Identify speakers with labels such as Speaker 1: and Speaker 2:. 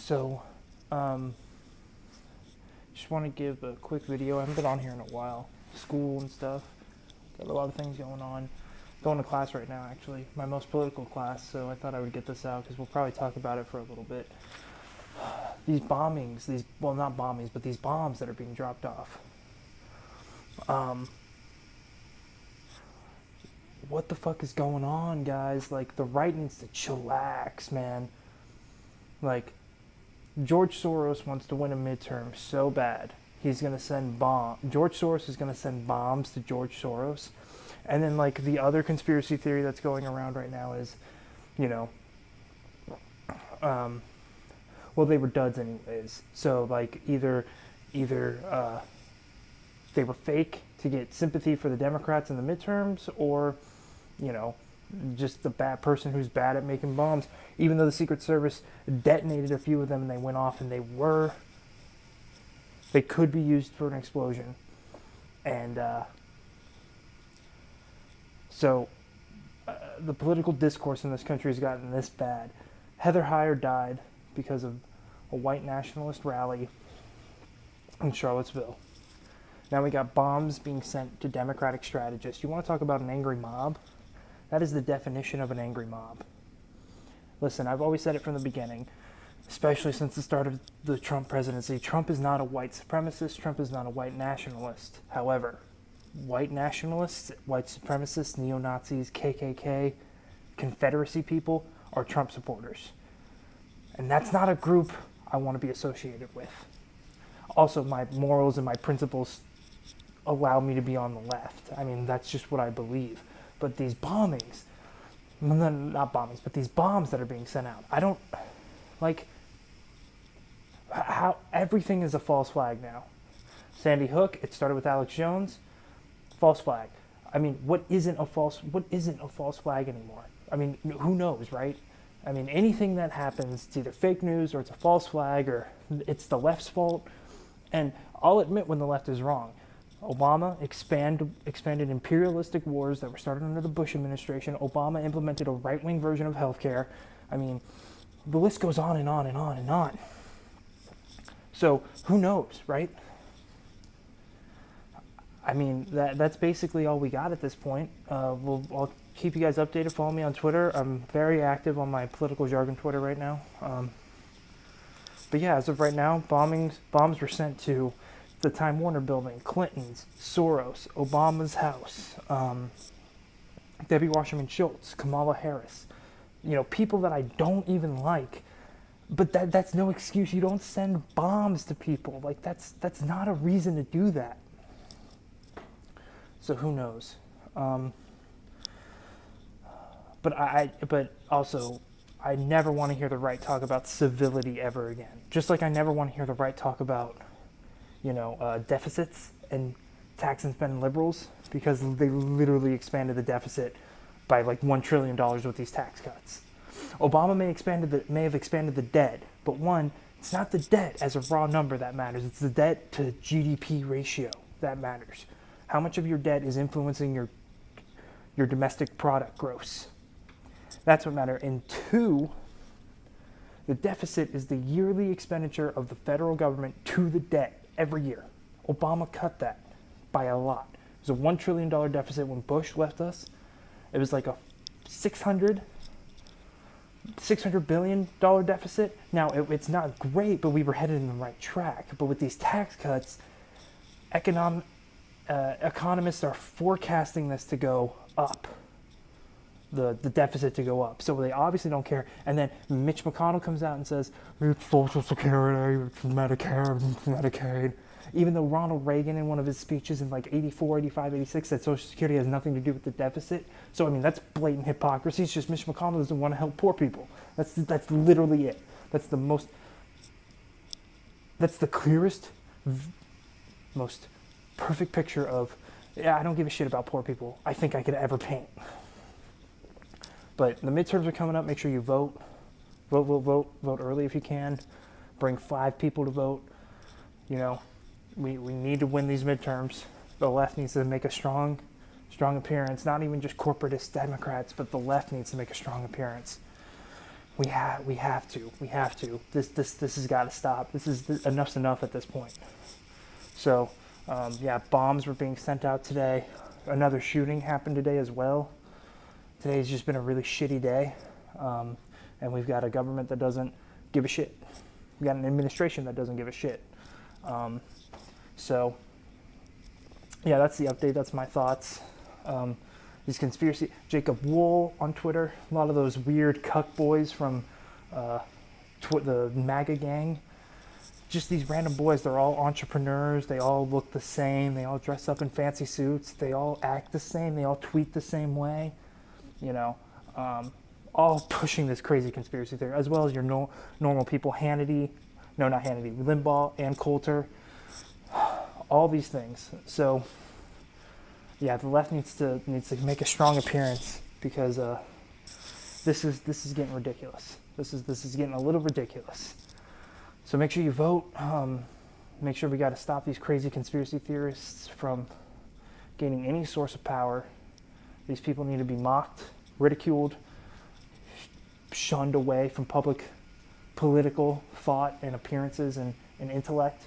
Speaker 1: So, um, just want to give a quick video. I haven't been on here in a while. School and stuff. Got a lot of things going on. Going to class right now, actually. My most political class, so I thought I would get this out because we'll probably talk about it for a little bit. These bombings, well, not bombings, but these bombs that are being dropped off. What the fuck is going on, guys? Like, the right needs to chillax, man. Like, George Soros wants to win a midterm so bad. He's going to send George Soros is going to send bombs to George Soros. And then, like, the other conspiracy theory that's going around right now is, you know, well, they were duds anyways. So, like, either they were fake to get sympathy for the Democrats in the midterms, or, you know, just the bad person who's bad at making bombs. Even though the Secret Service detonated a few of them and they went off and they could be used for an explosion. And so the political discourse in this country has gotten this bad. Heather Heyer died because of a white nationalist rally in Charlottesville. Now we got bombs being sent to Democratic strategists. You want to talk about an angry mob? That is the definition of an angry mob. Listen, I've always said it from the beginning, especially since the start of the Trump presidency. Trump is not a white supremacist. Trump is not a white nationalist. However, white nationalists, white supremacists, neo-Nazis, KKK, Confederacy people are Trump supporters. And that's not a group I want to be associated with. Also, my morals and my principles allow me to be on the left. I mean, that's just what I believe. But these bombings, not bombings, but these bombs that are being sent out, I don't, like, how everything is a false flag now. Sandy Hook, it started with Alex Jones, false flag. I mean, what isn't a false flag anymore? I mean, who knows, right? I mean, anything that happens, it's either fake news or it's a false flag or it's the left's fault. And I'll admit when the left is wrong. Obama expanded imperialistic wars that were started under the Bush administration. Obama implemented a right-wing version of healthcare. I mean, the list goes on and on and on and on. So who knows, right? I mean, that's basically all we got at this point. I'll keep you guys updated. Follow me on Twitter. I'm very active on my political jargon Twitter right now. But yeah, as of right now, bombs were sent to the Time Warner building, Clinton's, Soros, Obama's house, Debbie Wasserman Schultz, Kamala Harris. You know, people that I don't even like. But that's no excuse. You don't send bombs to people. Like, that's not a reason to do that. So who knows? But also, I never want to hear the right talk about civility ever again. Just like I never want to hear the right talk about, you know, deficits and tax and spend liberals, because they literally expanded the deficit by like $1 trillion with these tax cuts. Obama may have expanded the debt, but one, it's not the debt as a raw number that matters. It's the debt to GDP ratio that matters. How much of your debt is influencing your domestic product gross? That's what matters. And two, the deficit is the yearly expenditure of the federal government to the debt every year. Obama cut that by a lot. It was a $1 trillion deficit when Bush left us. It was like a $600 billion deficit. Now, it's not great, but we were headed in the right track. But with these tax cuts, economists are forecasting this to go up, the deficit to go up. So they obviously don't care. And then Mitch McConnell comes out and says, it's Social Security, it's Medicare, it's Medicaid. Even though Ronald Reagan in one of his speeches in like 84, 85, 86 said Social Security has nothing to do with the deficit. So, I mean, that's blatant hypocrisy. It's just Mitch McConnell doesn't want to help poor people. That's literally it. That's the clearest, most perfect picture of, yeah, I don't give a shit about poor people I think I could ever paint. But the midterms are coming up. Make sure you vote. Vote early if you can. Bring 5 people to vote. You know, we need to win these midterms. The left needs to make a strong appearance. Not even just corporatist Democrats, but the left needs to make a strong appearance. We have to. This has got to stop. Enough's enough at this point. So, yeah, bombs were being sent out today. Another shooting happened today as well. Today's just been a really shitty day, and we've got a government that doesn't give a shit. We've got an administration that doesn't give a shit. So, yeah, that's the update. That's my thoughts. These conspiracy, Jacob Wool on Twitter, a lot of those weird cuck boys from the MAGA gang. Just these random boys, they're all entrepreneurs, they all look the same, they all dress up in fancy suits, they all act the same, they all tweet the same way, you know, all pushing this crazy conspiracy theory, as well as your normal people, Limbaugh and Coulter, all these things. So, yeah, the left needs to make a strong appearance, because this is getting ridiculous. This is getting a little ridiculous. So make sure you vote. Make sure we got to stop these crazy conspiracy theorists from gaining any source of power. These people need to be mocked, ridiculed, shunned away from public political thought and appearances and intellect.